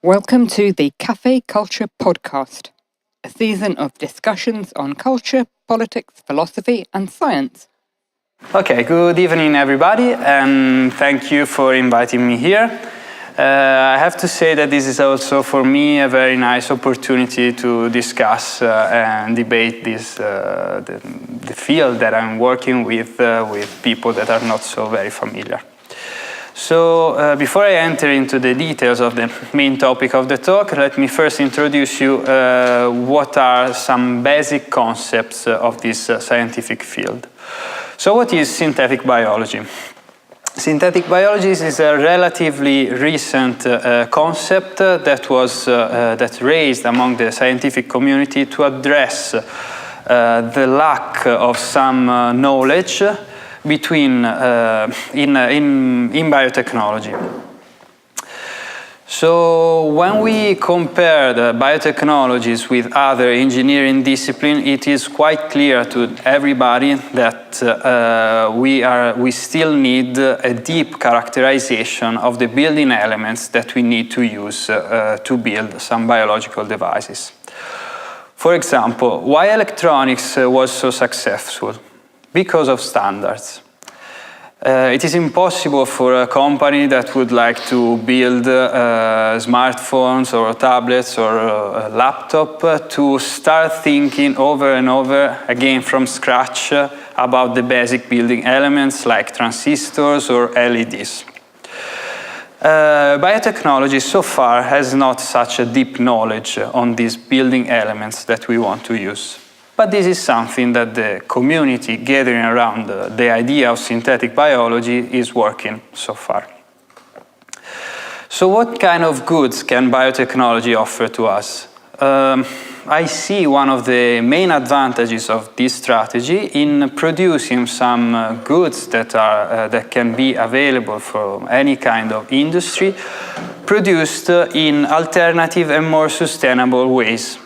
Welcome to the Cafe Culture Podcast, a season of discussions on culture, politics, philosophy, and science. Okay, good evening, everybody, and thank you for inviting me here. I have to say that this is also for me a very nice opportunity to discuss and debate the field that I'm working with people that are not so very familiar. So before I enter into the details of the main topic of the talk, let me first introduce you what are some basic concepts of this scientific field. So what is synthetic biology? Synthetic biology is a relatively recent concept that raised among the scientific community to address the lack of some knowledge in biotechnology. So when we compare the biotechnologies with other engineering disciplines, it is quite clear to everybody that we still need a deep characterization of the building elements that we need to use to build some biological devices. For example, why electronics was so successful? Because of standards. It is impossible for a company that would like to build smartphones or tablets or a laptop to start thinking over and over again from scratch about the basic building elements like transistors or LEDs. Biotechnology so far has not such a deep knowledge on these building elements that we want to use. But this is something that the community gathering around the idea of synthetic biology is working so far. So what kind of goods can biotechnology offer to us? I see one of the main advantages of this strategy in producing some goods that can be available for any kind of industry, produced in alternative and more sustainable ways.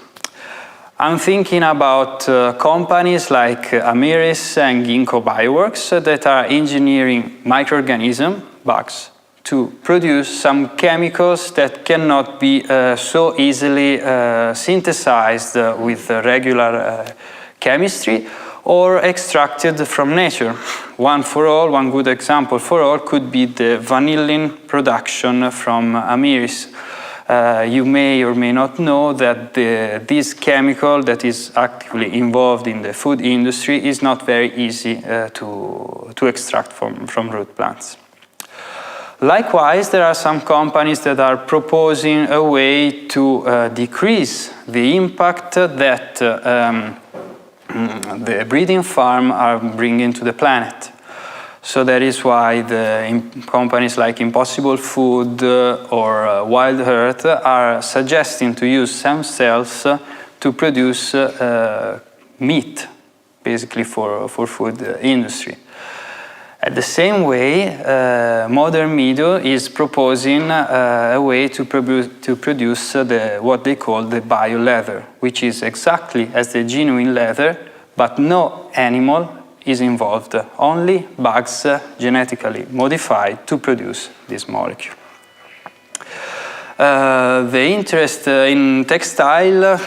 I'm thinking about companies like Amiris and Ginkgo Bioworks that are engineering microorganisms, bugs, to produce some chemicals that cannot be so easily synthesized with regular chemistry or extracted from nature. One good example for all could be the vanillin production from Amiris. You may or may not know that this chemical that is actively involved in the food industry is not very easy to extract from root plants. Likewise, there are some companies that are proposing a way to decrease the impact that the breeding farms are bringing to the planet. So that is why the companies like Impossible Food or Wild Earth are suggesting to use stem cells to produce meat, basically for food industry. At the same way, Modern Meadow is proposing a way to produce what they call the bio-leather, which is exactly as the genuine leather, but no animal is involved, only bugs genetically modified to produce this molecule. The interest in textile,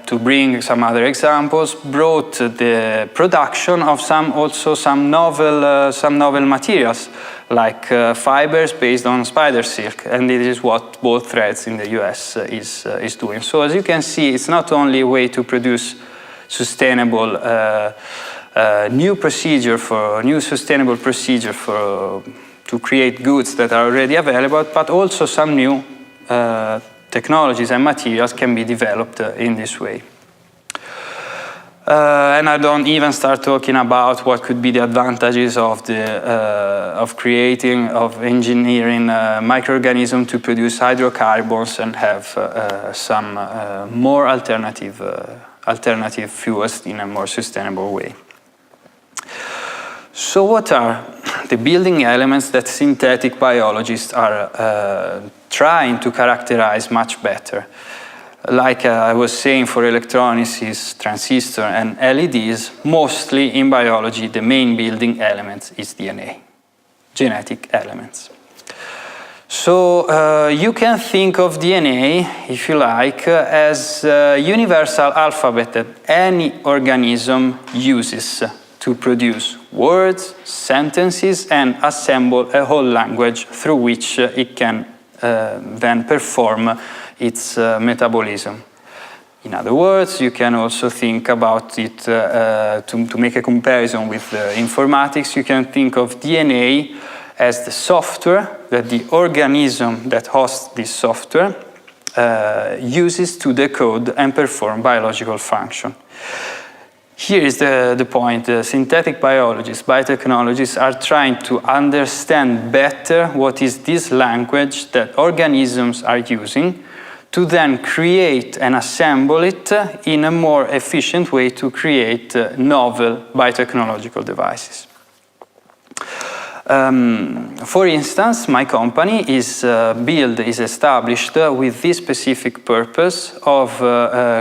to bring some other examples, brought the production of some novel materials, like fibers based on spider silk, and this is what Ball Threads in the US is doing. So as you can see, it's not only a way to produce sustainable new sustainable procedure to create goods that are already available, but also some new technologies and materials can be developed in this way. And I don't even start talking about what could be the advantages of engineering microorganisms to produce hydrocarbons and have some more alternative fuels in a more sustainable way. So what are the building elements that synthetic biologists are trying to characterize much better? Like I was saying, for electronics is transistor and LEDs. Mostly in biology, the main building element is DNA, genetic elements. So you can think of DNA, if you like, as a universal alphabet that any organism uses to produce words, sentences, and assemble a whole language through which it can then perform its metabolism. In other words, you can also think about it to make a comparison with informatics. You can think of DNA as the software that the organism that hosts this software uses to decode and perform biological function. Here is the point. Synthetic biologists, biotechnologists are trying to understand better what is this language that organisms are using to then create and assemble it in a more efficient way to create novel biotechnological devices. For instance, my company is established with this specific purpose of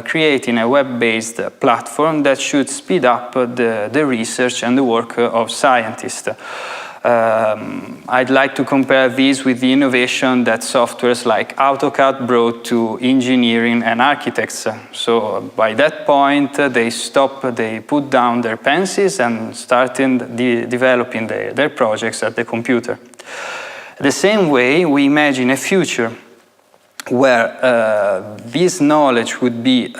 creating a web-based platform that should speed up the research and the work of scientists. I'd like to compare this with the innovation that softwares like AutoCAD brought to engineering and architects. So by that point, they put down their pencils and started developing their projects at the computer. The same way, we imagine a future where this knowledge would be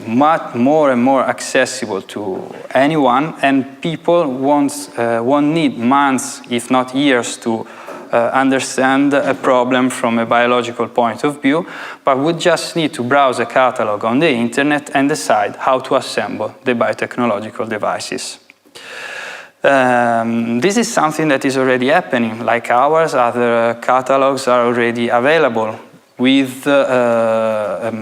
much more and more accessible to anyone, and people won't need months, if not years, to understand a problem from a biological point of view, but would just need to browse a catalog on the internet and decide how to assemble the biotechnological devices. This is something that is already happening. Like ours, other catalogs are already available with a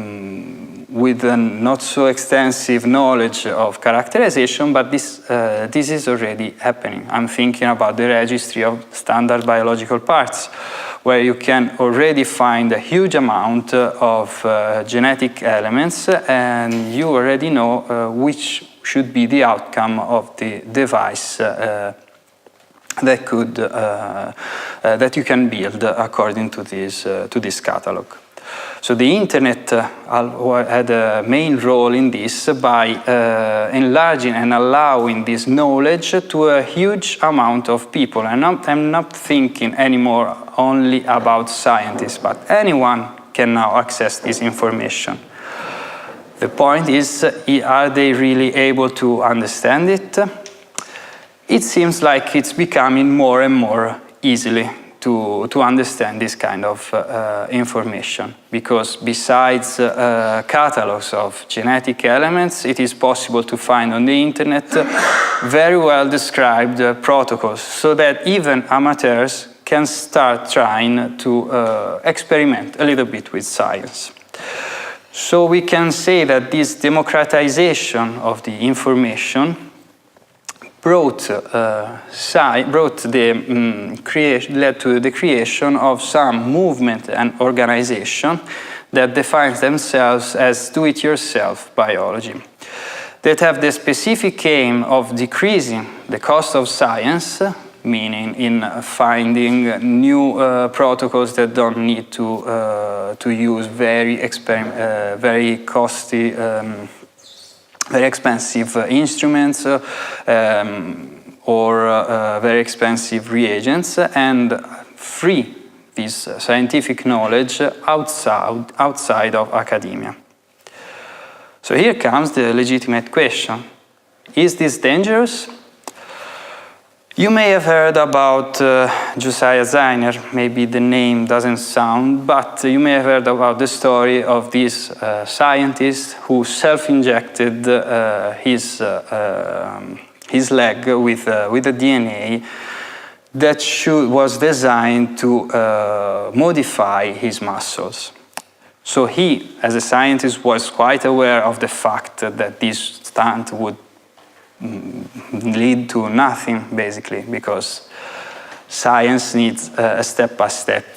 not so extensive knowledge of characterization, but this is already happening. I'm thinking about the registry of standard biological parts, where you can already find a huge amount of genetic elements, and you already know which should be the outcome of the device that you can build according to this catalog. So the internet had a main role in this by enlarging and allowing this knowledge to a huge amount of people. And I'm not thinking anymore only about scientists, but anyone can now access this information. The point is, are they really able to understand it? It seems like it's becoming more and more easily to understand this kind of information, because besides catalogs of genetic elements, it is possible to find on the internet very well described protocols, so that even amateurs can start trying to experiment a little bit with science. So we can say that this democratization of the information led to the creation of some movement and organization that defines themselves as do-it-yourself biology, that have the specific aim of decreasing the cost of science, meaning in finding new protocols that don't need to use very costly, very expensive instruments or very expensive reagents, and free this scientific knowledge outside of academia. So here comes the legitimate question. Is this dangerous? You may have heard about Josiah Zeiner. Maybe the name doesn't sound, but you may have heard about the story of this scientist who self-injected his leg with a DNA that was designed to modify his muscles. So he, as a scientist, was quite aware of the fact that this stunt would lead to nothing, basically, because science needs a step-by-step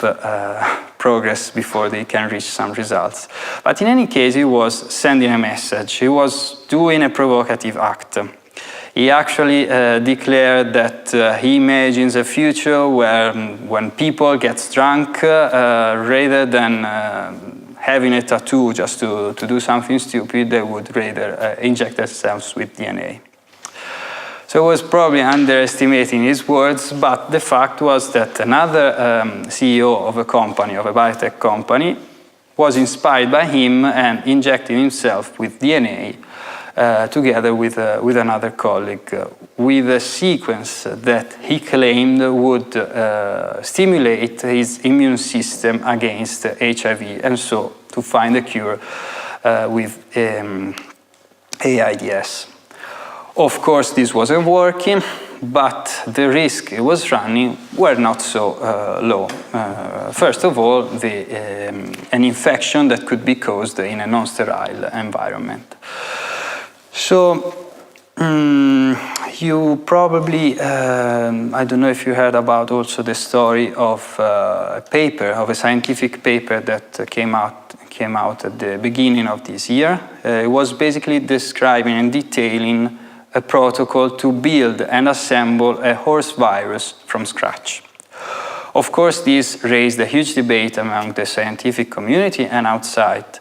progress before they can reach some results. But in any case, he was sending a message. He was doing a provocative act. he actually declared that he imagines a future where when people get drunk, rather than having a tattoo just to do something stupid, they would rather inject themselves with DNA. So I was probably underestimating his words, but the fact was that another CEO of a company, of a biotech company, was inspired by him and injected himself with DNA together with another colleague, with a sequence that he claimed would stimulate his immune system against HIV, and so to find a cure with AIDS. Of course, this wasn't working, but the risk it was running were not so low. First of all, an infection that could be caused in a non-sterile environment. So, you probably, I don't know if you heard about also the story of a paper, of a scientific paper that came out at the beginning of this year. It was basically describing and detailing a protocol to build and assemble a horse virus from scratch. Of course, this raised a huge debate among the scientific community and outside.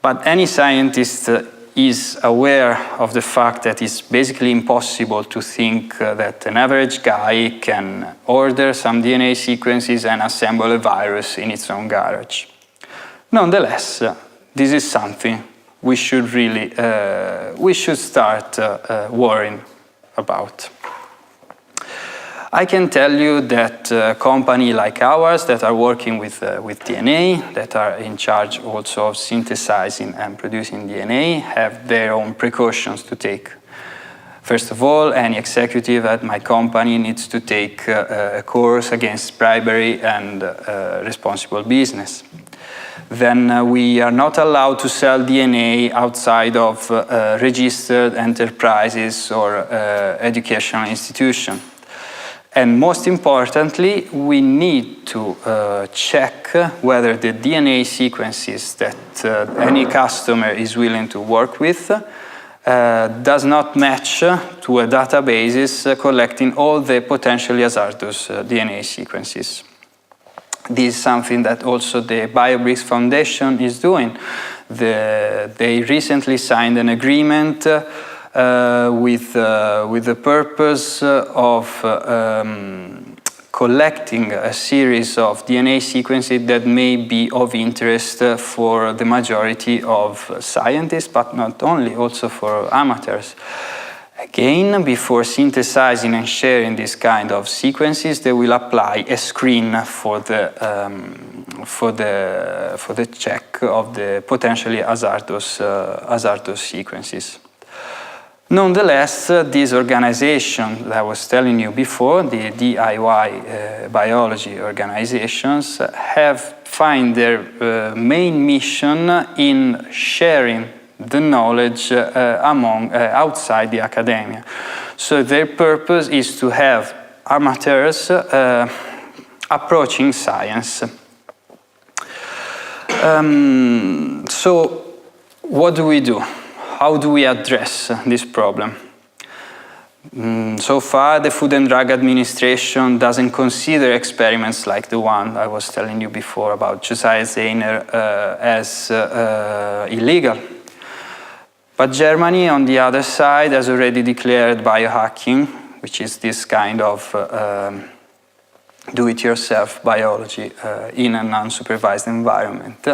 But any scientist is aware of the fact that it's basically impossible to think that an average guy can order some DNA sequences and assemble a virus in its own garage. Nonetheless, this is something we should really start worrying about. I can tell you that companies like ours that are working with DNA, that are in charge also of synthesizing and producing DNA, have their own precautions to take. First of all, any executive at my company needs to take a course against bribery and responsible business. Then we are not allowed to sell DNA outside of registered enterprises or educational institutions. And most importantly, we need to check whether the DNA sequences that any customer is willing to work with does not match to a database collecting all the potentially hazardous DNA sequences. This is something that also the BioBricks Foundation is doing. They recently signed an agreement with the purpose of collecting a series of DNA sequences that may be of interest for the majority of scientists, but not only, also for amateurs. Again, before synthesizing and sharing this kind of sequences, they will apply a screen for the check of the potentially hazardous sequences. Nonetheless, these organizations that I was telling you before, the DIY biology organizations, find their main mission in sharing the knowledge outside the academia. So their purpose is to have amateurs approaching science. So what do we do? How do we address this problem? So far, the Food and Drug Administration doesn't consider experiments like the one I was telling you before about Josiah Zayner as illegal. But Germany, on the other side, has already declared biohacking, which is this kind of do-it-yourself biology in an unsupervised environment.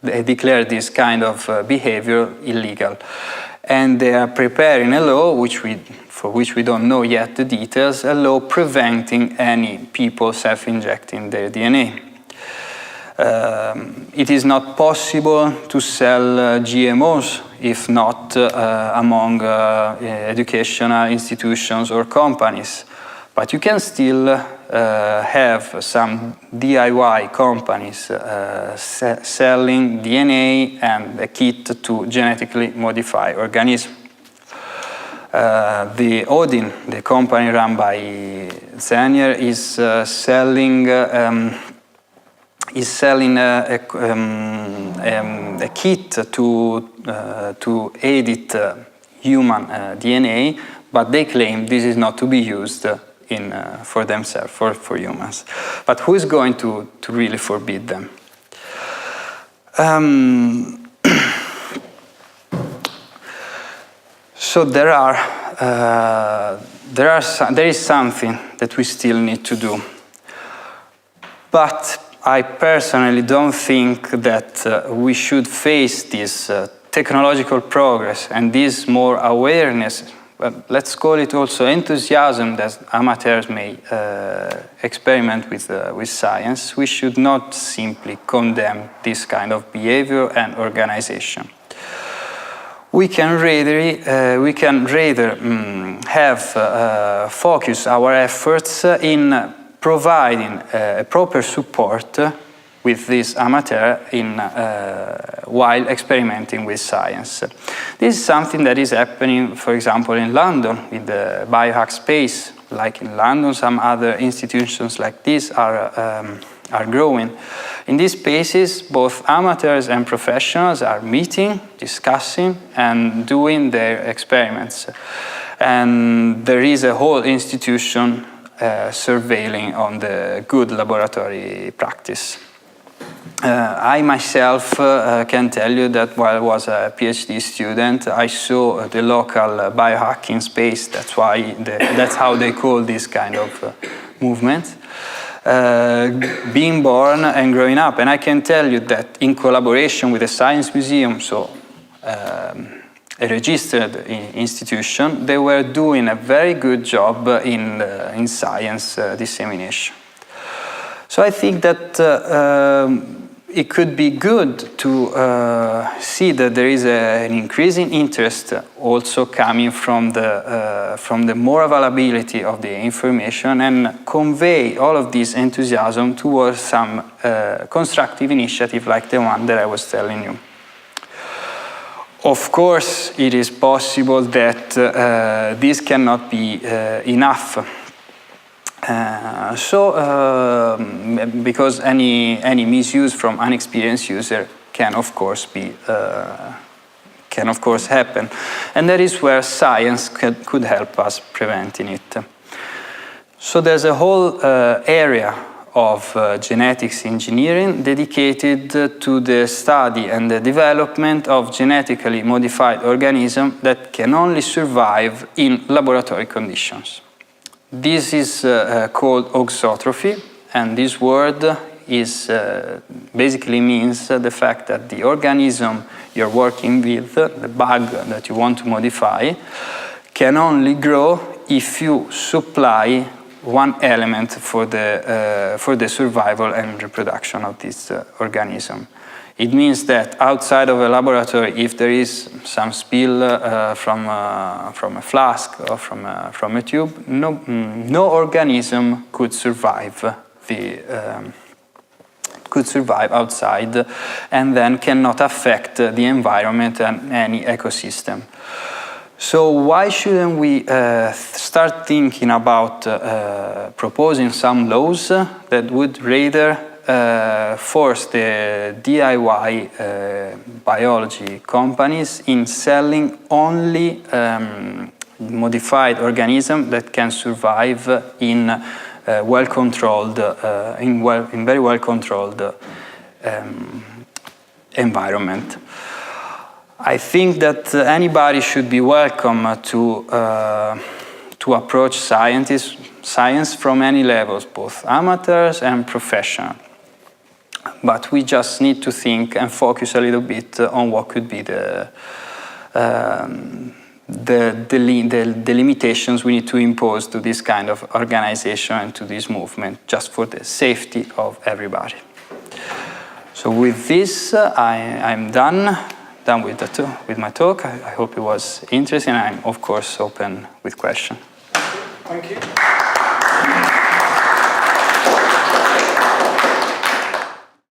They declared this kind of behavior illegal. And they are preparing a law, for which we don't know yet the details, a law preventing any people self-injecting their DNA. It is not possible to sell GMOs if not among educational institutions or companies. But you can still have some DIY companies selling DNA and a kit to genetically modify organisms. The Odin, the company run by Zayner, is selling a kit to edit human DNA, but they claim this is not to be used for themselves, for humans. But who is going to really forbid them? So there is something that we still need to do. But I personally don't think that we should face this technological progress and this more awareness, let's call it also enthusiasm that amateurs may experiment with science. We should not simply condemn this kind of behavior and organization. We can rather focus our efforts in providing proper support with this amateur while experimenting with science. This is something that is happening, for example, in London, in the biohack space. Like in London, some other institutions like this are growing. In these spaces, both amateurs and professionals are meeting, discussing, and doing their experiments. And there is a whole institution surveilling on the good laboratory practice. I myself can tell you that while I was a PhD student, I saw the local biohacking space. That's how they call this kind of movement. Being born and growing up, and I can tell you that in collaboration with the Science Museum, so a registered institution, they were doing a very good job in science dissemination. So I think that it could be good to see that there is an increasing interest also coming from the more availability of the information and convey all of this enthusiasm towards some constructive initiative like the one that I was telling you. Of course, it is possible that this cannot be enough. Because any misuse from unexperienced user can of course happen, and that is where science could help us preventing it. So there's a whole area of genetics engineering dedicated to the study and the development of genetically modified organisms that can only survive in laboratory conditions. This is called auxotrophy, and this word basically means the fact that the organism you're working with, the bug that you want to modify, can only grow if you supply one element for the survival and reproduction of this organism. It means that outside of a laboratory, if there is some spill from a flask or from a tube, no organism could survive outside, and then cannot affect the environment and any ecosystem. So why shouldn't we start thinking about proposing some laws that would rather force the DIY biology companies in selling only modified organisms that can survive in very well controlled environment. I think that anybody should be welcome to approach science from any levels, both amateurs and professional. But we just need to think and focus a little bit on what could be the limitations we need to impose to this kind of organization and to this movement, just for the safety of everybody. So with this, I'm done with my talk. I hope it was interesting. I'm of course open with questions. Thank you.